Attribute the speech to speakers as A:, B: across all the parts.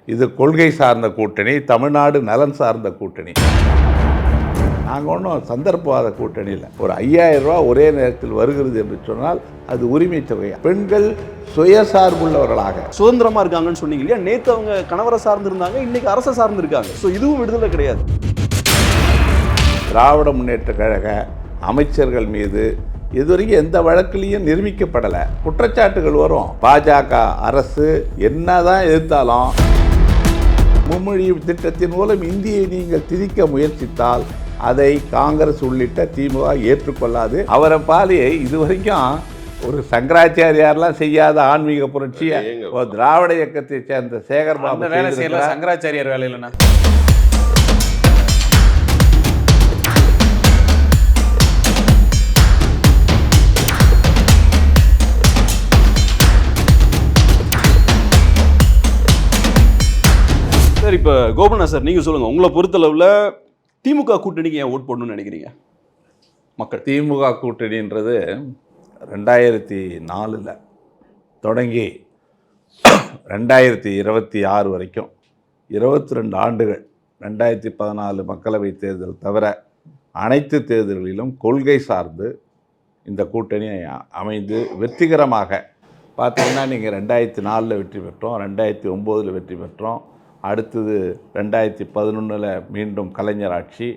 A: இது கொள்கை சார்ந்த கூட்டணி, தமிழ்நாடு நலன் சார்ந்த கூட்டணி. நாங்கள் ஒன்றும் சந்தர்ப்பவாத கூட்டணி இல்லை. ஒரு 5000 ரூபா ஒரே நேரத்தில் வருகிறது என்று சொன்னால் அது உரிமை தொகை. பெண்கள் சுயசார்புள்ளவர்களாக
B: சுதந்திரமா இருக்காங்கன்னு சொன்னீங்க இல்லையா? நேற்று அவங்க கணவரை சார்ந்து இருந்தாங்க, இன்னைக்கு அரசை சார்ந்து இருக்காங்க. ஸோ இதுவும் விடுதலை கிடையாது.
A: திராவிட முன்னேற்ற கழக அமைச்சர்கள் மீது இதுவரைக்கும் எந்த வழக்கிலையும் நிரூபிக்கப்படலை. குற்றச்சாட்டுகள் வரும். பாஜக அரசு என்னதான் எதிர்த்தாலும் மும்மொழி திட்டத்தின் மூலம் இந்தியை நீங்கள் திணிக்க முயற்சித்தால் அதை காங்கிரஸ் உள்ளிட்ட திமுக ஏற்றுக்கொள்ளாது. அவரை பாலியை இதுவரைக்கும் ஒரு சங்கராச்சாரியாரெலாம் செய்யாத ஆன்மீக புரட்சியை திராவிட இயக்கத்தை சேர்ந்த சேகர் பாபு
C: வேலை செய்யல. சங்கராச்சாரியார் வேலை இல்லைன்னா
B: சார், இப்போ கோபண்ணா சார், நீங்கள் சொல்லுங்கள், உங்களை பொறுத்தளவில் திமுக கூட்டணிக்கு ஏன் ஓட் போடணும்னு நினைக்கிறீங்க மக்கள்?
A: திமுக கூட்டணின்றது 2004 தொடங்கி 2026 வரைக்கும் 22 ஆண்டுகள், 2014 மக்களவை தேர்தல் தவிர அனைத்து தேர்தல்களிலும் கொள்கை சார்ந்து இந்த கூட்டணி அமைந்து வெற்றிகரமாக பார்த்தீங்கன்னா, நீங்கள் 2004 வெற்றி பெற்றோம், 2009 வெற்றி பெற்றோம், அடுத்தது 2011 மீண்டும் கலைஞர் ஆட்சி,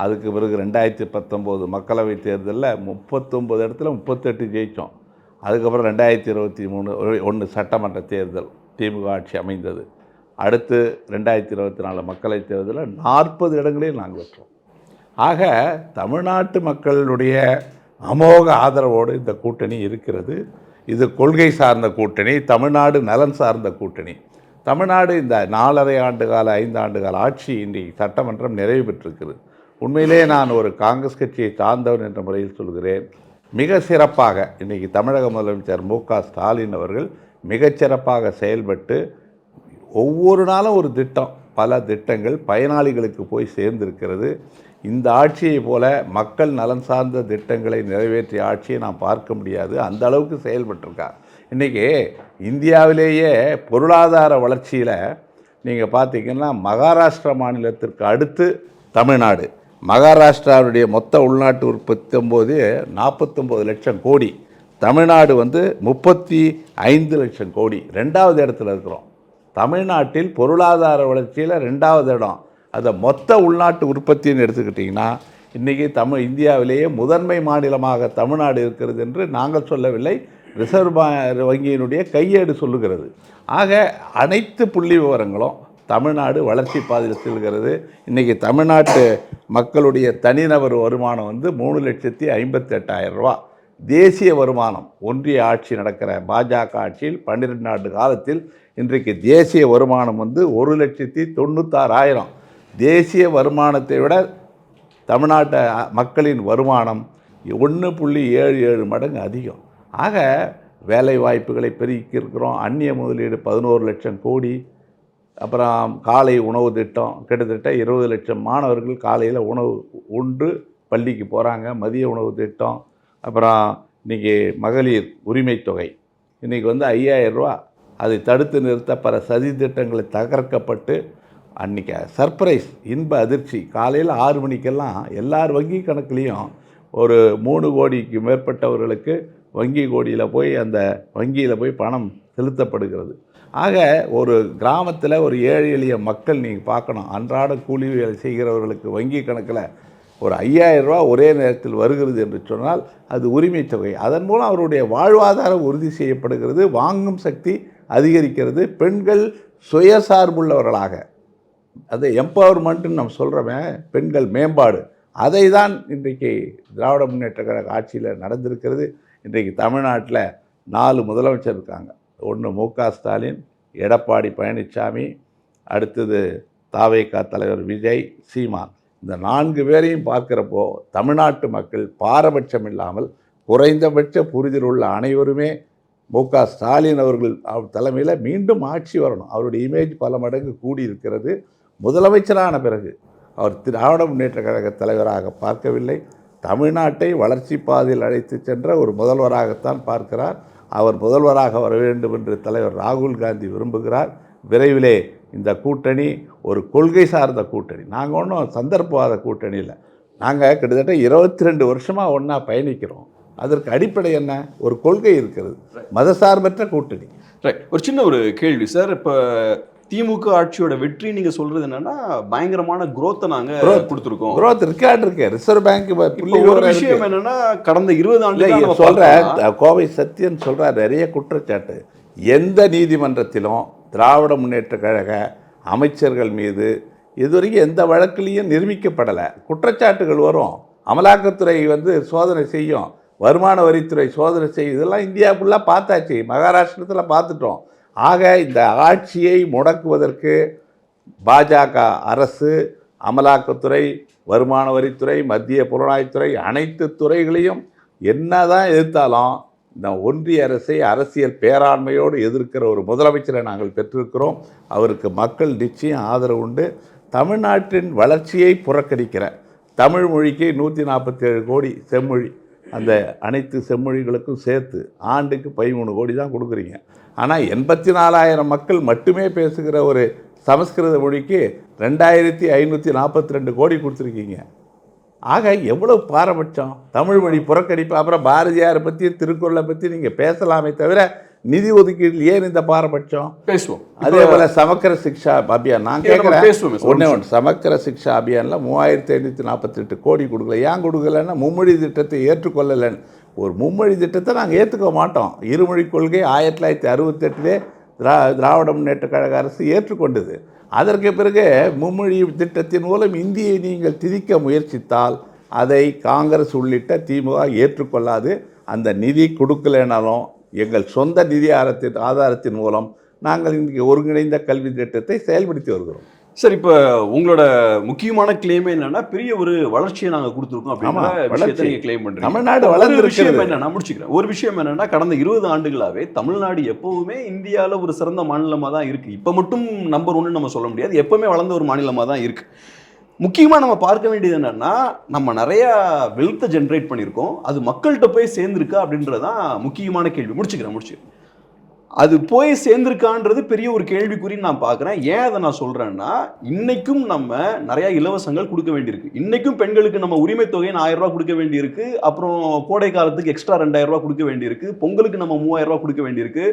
A: அதுக்கு பிறகு 2019 மக்களவை தேர்தலில் 39 இடத்துல 38 ஜெயித்தோம். அதுக்கப்புறம் 2023 சட்டமன்ற தேர்தல் திமுக ஆட்சி அமைந்தது. அடுத்து 2024 மக்களவை தேர்தலில் 40 இடங்களையும் நாங்கள் பெற்றோம். ஆக தமிழ்நாட்டு மக்களுடைய அமோக ஆதரவோடு இந்த கூட்டணி இருக்கிறது. இது கொள்கை சார்ந்த கூட்டணி, தமிழ்நாடு நலன் சார்ந்த கூட்டணி. தமிழ்நாடு இந்த 4.5 ஆண்டு கால 5 ஆண்டு கால ஆட்சி இன்றைக்கு சட்டமன்றம் நிறைவு பெற்றிருக்கிறது. உண்மையிலே நான் ஒரு காங்கிரஸ் கட்சியை சார்ந்தவன் என்ற முறையில் சொல்கிறேன். மிக சிறப்பாக இன்றைக்கி தமிழக முதலமைச்சர் மு.க. ஸ்டாலின் அவர்கள் மிகச்சிறப்பாக செயல்பட்டு ஒவ்வொரு நாளும் ஒரு திட்டம், பல திட்டங்கள் பயனாளிகளுக்கு போய் சேர்ந்திருக்கிறது. இந்த ஆட்சியை போல மக்கள் நலன் சார்ந்த திட்டங்களை நிறைவேற்றிய ஆட்சியை நாம் பார்க்க முடியாது. அந்த அளவுக்கு செயல்பட்டிருக்கார். இன்றைக்கி இந்தியாவிலேயே பொருளாதார வளர்ச்சியில் நீங்கள் பார்த்திங்கன்னா மகாராஷ்டிரா மாநிலத்திற்கு அடுத்து தமிழ்நாடு. மகாராஷ்டிராவுடைய மொத்த உள்நாட்டு உற்பத்தி 49 லட்சம் கோடி, தமிழ்நாடு 35 லட்சம் கோடி, 2வது இடத்துல இருக்கிறோம். தமிழ்நாட்டில் பொருளாதார வளர்ச்சியில் 2வது இடம். அதை மொத்த உள்நாட்டு உற்பத்தின்னு எடுத்துக்கிட்டிங்கன்னா இன்றைக்கி இந்தியாவிலேயே முதன்மை மாநிலமாக தமிழ்நாடு இருக்கிறது என்று நாங்கள் சொல்லவில்லை, ரிசர்வ் வங்கியினுடைய கையேடு சொல்லுகிறது. ஆக அனைத்து புள்ளி விவரங்களும் தமிழ்நாடு வளர்ச்சி பாதையில் செல்கிறது. இன்றைக்கி தமிழ்நாட்டு மக்களுடைய தனிநபர் வருமானம் 3,58,000 ரூபா. தேசிய வருமானம், ஒன்றிய ஆட்சி நடக்கிற பாஜக ஆட்சியில் 12 ஆண்டு காலத்தில் இன்றைக்கு தேசிய வருமானம் 1,96,000. தேசிய வருமானத்தை விட தமிழ்நாட்டு மக்களின் வருமானம் 1.77 மடங்கு அதிகம். ஆக வேலை வாய்ப்புகளை பெருக்கியிருக்கிறோம். அந்நிய முதலீடு 11 லட்சம் கோடி. அப்புறம் காலை உணவு திட்டம், கிட்டத்தட்ட 20 லட்சம் மாணவர்கள் காலையில் உணவு உண்டு பள்ளிக்கு போகிறாங்க. மதிய உணவு திட்டம். அப்புறம் இன்றைக்கி மகளிர் உரிமை தொகை இன்றைக்கி 5,000 ரூபா. அதை தடுத்து நிறுத்த பல சதி திட்டங்களை தகர்க்கப்பட்டு அன்றைக்கி சர்ப்ரைஸ் இன்ப அதிர்ச்சி. காலையில் 6 மணிக்கெல்லாம் எல்லார் வங்கி கணக்குலேயும் ஒரு 3 கோடிக்கு மேற்பட்டவர்களுக்கு வங்கி வங்கியில் போய் பணம் செலுத்தப்படுகிறது. ஆக ஒரு கிராமத்தில் ஒரு ஏழை எளிய மக்கள் நீங்கள் பார்க்கணும், அன்றாட கூலி வேலை செய்கிறவர்களுக்கு வங்கி கணக்கில் ஒரு 5,000 ரூபா ஒரே நேரத்தில் வருகிறது என்று சொன்னால் அது உரிமை தொகை. அதன் மூலம் அவருடைய வாழ்வாதாரம் உறுதி செய்யப்படுகிறது, வாங்கும் சக்தி அதிகரிக்கிறது, பெண்கள் சுயசார்புள்ளவர்களாக, அது எம்பவர்மெண்ட்டுன்னு நம்ம சொல்கிறோமே, பெண்கள் மேம்பாடு, அதை தான் இன்றைக்கு திராவிட முன்னேற்ற கழக ஆட்சியில் நடந்திருக்கிறது. இன்றைக்கு தமிழ்நாட்டில் 4 முதலமைச்சர் இருக்காங்க. ஒன்று மு.க. ஸ்டாலின், எடப்பாடி பழனிசாமி, அடுத்தது தாவேகா தலைவர் விஜய், சீமான். இந்த 4 பேரையும் பார்க்குறப்போ தமிழ்நாட்டு மக்கள் பாரபட்சம் இல்லாமல் குறைந்தபட்ச புரிதல் உள்ள அனைவருமே மு.க. ஸ்டாலின் அவர்கள் தலைமையில் மீண்டும் ஆட்சி வரணும். அவருடைய இமேஜ் பல மடங்கு கூடியிருக்கிறது. முதலமைச்சரான பிறகு அவர் திராவிட முன்னேற்ற கழக தலைவராக பார்க்கவில்லை, தமிழ்நாட்டை வளர்ச்சி பாதையில் அழைத்து சென்ற ஒரு முதல்வராகத்தான் பார்க்கிறார். அவர் முதல்வராக வர வேண்டும் என்று தலைவர் ராகுல் காந்தி விரும்புகிறார். விரைவிலே இந்த கூட்டணி ஒரு கொள்கை சார்ந்த கூட்டணி. நாங்கள் ஒன்றும் சந்தர்ப்பவாத கூட்டணி இல்லை. நாங்கள் கிட்டத்தட்ட 22 வருஷமாக ஒன்றா பயணிக்கிறோம். அதற்கு அடிப்படை என்ன? ஒரு கொள்கை இருக்கிறது, மதசார்பற்ற கூட்டணி.
B: ரைட். ஒரு சின்ன ஒரு கேள்வி சார். இப்போ திமுக ஆட்சியோட வெற்றி நீங்க சொல்றது என்னன்னா பயங்கரமான growth நாங்க கொடுத்துருக்கோம்.
A: growth ரெக்கார்ட் இருக்கு. ரிசர்வ் பேங்க்
B: ஒரு விஷயம் என்னன்னா கடந்த 20 ஆண்டுகள்
A: சொல்ற கோவை சத்யன் சொல்றார் நிறைய குற்றச்சாட்டு. எந்த நீதிமன்றத்திலும் திராவிட முன்னேற்ற கழக அமைச்சர்கள் மீது இதுவரைக்கும் எந்த வழக்கிலையும் நிரூபிக்கப்படலை. குற்றச்சாட்டுகள் வரும், அமலாக்கத்துறை சோதனை செய்யும், வருமான வரித்துறை சோதனை செய்யும். இதெல்லாம் இந்தியா ஃபுல்லாக பார்த்தாச்சு, மகாராஷ்டிரத்தில் பார்த்துட்டோம். ஆக இந்த ஆட்சியை முடக்குவதற்கு பாஜக அரசு, அமலாக்கத்துறை, வருமான வரித்துறை, மத்திய புலனாய்வுத்துறை, அனைத்து துறைகளையும் என்னதான் எதிர்த்தாலும் இந்த ஒன்றிய அரசை அரசியல் பேராண்மையோடு எதிர்க்கிற ஒரு முதலமைச்சரை நாங்கள் பெற்றிருக்கிறோம். அவருக்கு மக்கள் நிச்சயம் ஆதரவு உண்டு. தமிழ்நாட்டின் வளர்ச்சியை புறக்கணிக்கிற தமிழ் மொழிக்கு 147 கோடி செம்மொழி, அந்த அனைத்து செம்மொழிகளுக்கும் சேர்த்து ஆண்டுக்கு 13 கோடி தான் கொடுக்குறீங்க. ஆனால் 84,000 மக்கள் மட்டுமே பேசுகிற ஒரு சமஸ்கிருத மொழிக்கு 2,542 கோடி கொடுத்துருக்கீங்க. ஆக எவ்வளவு பாரபட்சம்! தமிழ் மொழி புறக்கணிப்பு. அப்புறம் பாரதியாரை பற்றி, திருக்குறளை பற்றி நீங்கள் பேசலாமே தவிர நிதி ஒதுக்கீடு ஏன் இந்த பாரபட்சம்?
B: பேசுவோம்.
A: அதே போல் சமக்கர சிக்ஷா அபியான் நான் கேட்குறேன். ஒன்று சமக்கர சிக்ஷா அபியானில் 3,548 கோடி கொடுக்கல. ஏன் கொடுக்கலன்னா மும்மொழி திட்டத்தை ஏற்றுக்கொள்ளலைன்னு. ஒரு மும்மொழி திட்டத்தை நாங்கள் ஏற்றுக்க மாட்டோம். இருமொழி கொள்கை 1968 திராவிட முன்னேற்ற கழக அரசு ஏற்றுக்கொண்டது. அதற்கு பிறகு மும்மொழி திட்டத்தின் மூலம் இந்தியை நீங்கள் திணிக்க முயற்சித்தால் அதை காங்கிரஸ் உள்ளிட்ட திமுக ஏற்றுக்கொள்ளாது. அந்த நிதி கொடுக்கலைனாலும் எங்கள் சொந்த நிதி ஆதாரத்தின் மூலம் நாங்கள் இன்றைக்கி ஒருங்கிணைந்த கல்வி திட்டத்தை செயல்படுத்தி வருகிறோம்.
B: சார், இப்போ உங்களோட முக்கியமான கிளைமே என்னன்னா பெரிய ஒரு வளர்ச்சியை நாங்கள் கொடுத்துருக்கோம் அப்படின்னு நீங்க கிளைம் பண்றீங்க.
A: தமிழ்நாடு வளர்ந்து
B: விஷயம் என்னன்னா முடிச்சுக்கிறேன். ஒரு விஷயம் என்னன்னா கடந்த 20 ஆண்டுகளாவே தமிழ்நாடு எப்பவுமே இந்தியாவில் ஒரு சிறந்த மாநிலமாக தான் இருக்கு. இப்போ மட்டும் நம்பர் 1 நம்ம சொல்ல முடியாது, எப்பவுமே வளர்ந்த ஒரு மாநிலமாக தான் இருக்கு. முக்கியமாக நம்ம பார்க்க வேண்டியது என்னன்னா நம்ம நிறைய வெல்த்தை ஜென்ரேட் பண்ணியிருக்கோம், அது மக்கள்கிட்ட போய் சேர்ந்துருக்கா அப்படின்றதான் முக்கியமான கேள்வி. முடிச்சுக்கிறேன். அது போய் சேர்ந்திருக்கான்றது பெரிய ஒரு கேள்விக்குறின்னு நான் பார்க்குறேன். ஏன் அதை நான் சொல்கிறேன்னா, இன்றைக்கும் நம்ம நிறையா இலவசங்கள் கொடுக்க வேண்டியிருக்கு. இன்றைக்கும் பெண்களுக்கு நம்ம உரிமை தொகையை 1000 ரூபா கொடுக்க வேண்டியிருக்கு. அப்புறம் கோடை காலத்துக்கு எக்ஸ்ட்ரா 2000 ரூபா கொடுக்க வேண்டியிருக்கு. பொங்கலுக்கு நம்ம 3000 ரூபா கொடுக்க வேண்டியிருக்கு.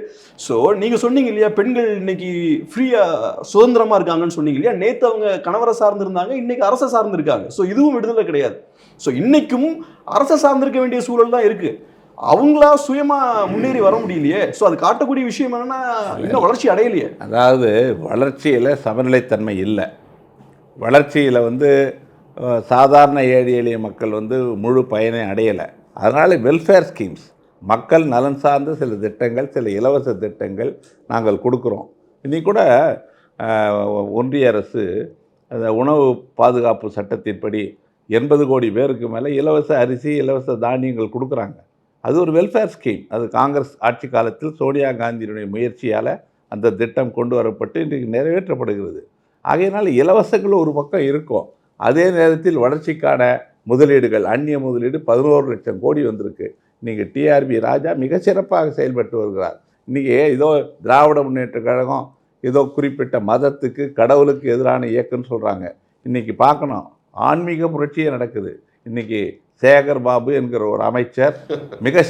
B: ஸோ நீங்கள் சொன்னீங்க இல்லையா, பெண்கள் இன்னைக்கு ஃப்ரீயாக சுதந்திரமாக இருக்காங்கன்னு சொன்னீங்க இல்லையா. நேற்று அவங்க கணவரை சார்ந்திருந்தாங்க, இன்னைக்கு அரசை சார்ந்திருக்காங்க. ஸோ இதுவும் விடுதலை கிடையாது. ஸோ இன்றைக்கும் அரசை சார்ந்திருக்க வேண்டிய சூழல் தான் இருக்குது. அவங்களா சுயமா முன்னேறி வர முடியலையே. ஸோ அது காட்டக்கூடிய விஷயம் என்னன்னா இன்னும் வளர்ச்சி அடையலையே.
A: அதாவது வளர்ச்சியில் சமநிலைத்தன்மை இல்லை. வளர்ச்சியில் சாதாரண ஏழை எளிய மக்கள் முழு பயனை அடையலை. அதனால் வெல்ஃபேர் ஸ்கீம்ஸ், மக்கள் நலன் சார்ந்த சில திட்டங்கள், சில இலவச திட்டங்கள் நாங்கள் கொடுக்குறோம். இன்றைக்கி கூட ஒன்றிய அரசு அந்த உணவு பாதுகாப்பு சட்டத்தின்படி 80 கோடி பேருக்கு மேலே இலவச அரிசி, இலவச தானியங்கள் கொடுக்குறாங்க. அது ஒரு வெல்ஃபேர் ஸ்கீம். அது காங்கிரஸ் ஆட்சி காலத்தில் சோனியா காந்தியினுடைய முயற்சியால் அந்த திட்டம் கொண்டு வரப்பட்டு இன்றைக்கு நிறைவேற்றப்படுகிறது. ஆகையினால் இலவசங்கள் ஒரு பக்கம் இருக்கும். அதே நேரத்தில் வளர்ச்சிக்கான முதலீடுகள், அந்நிய முதலீடு 11 லட்சம் கோடி வந்திருக்கு. இன்றைக்கி டிஆர்பி ராஜா மிக சிறப்பாக செயல்பட்டு வருகிறார். இன்றைக்கி ஏதோ திராவிட முன்னேற்ற கழகம் ஏதோ குறிப்பிட்ட மதத்துக்கு, கடவுளுக்கு எதிரான இயக்கம்னு சொல்கிறாங்க. இன்றைக்கி பார்க்கணும், ஆன்மீக புரட்சியே நடக்குது. இன்றைக்கி சேகர் பாபு என்கிற ஒரு அமைச்சர் மிக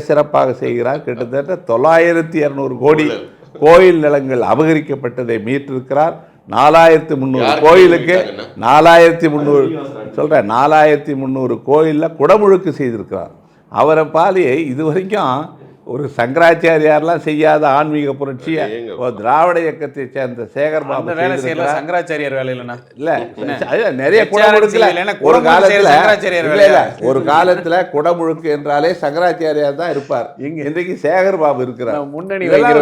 A: சிறப்பாக செய்கிறார். கிட்டத்தட்ட 9,200 கோடி கோயில் நிலங்கள் அபகரிக்கப்பட்டதை மீட்டிருக்கிறார். 4,300 கோயிலுக்கு 4,300 கோயிலில் குடமுழுக்கு செய்திருக்கிறார். அவரை பாலியை இதுவரைக்கும் ஒரு சங்கராச்சாரியார்லாம் செய்யாத ஆன்மீக புரட்சியை திராவிட இயக்கத்தை சேர்ந்த சேகர் பாபு
C: வேலை செய்யல. சங்கராச்சாரியார் வேலை இல்லைன்னா
A: இல்லை, நிறைய குடமுழுக்குல ஒரு காலத்தில் குடமுழுக்கு என்றாலே சங்கராச்சாரியார் தான் இருப்பார். இன்றைக்கு சேகர் பாபு இருக்கிறார்.
C: முன்னணி
A: பெரிய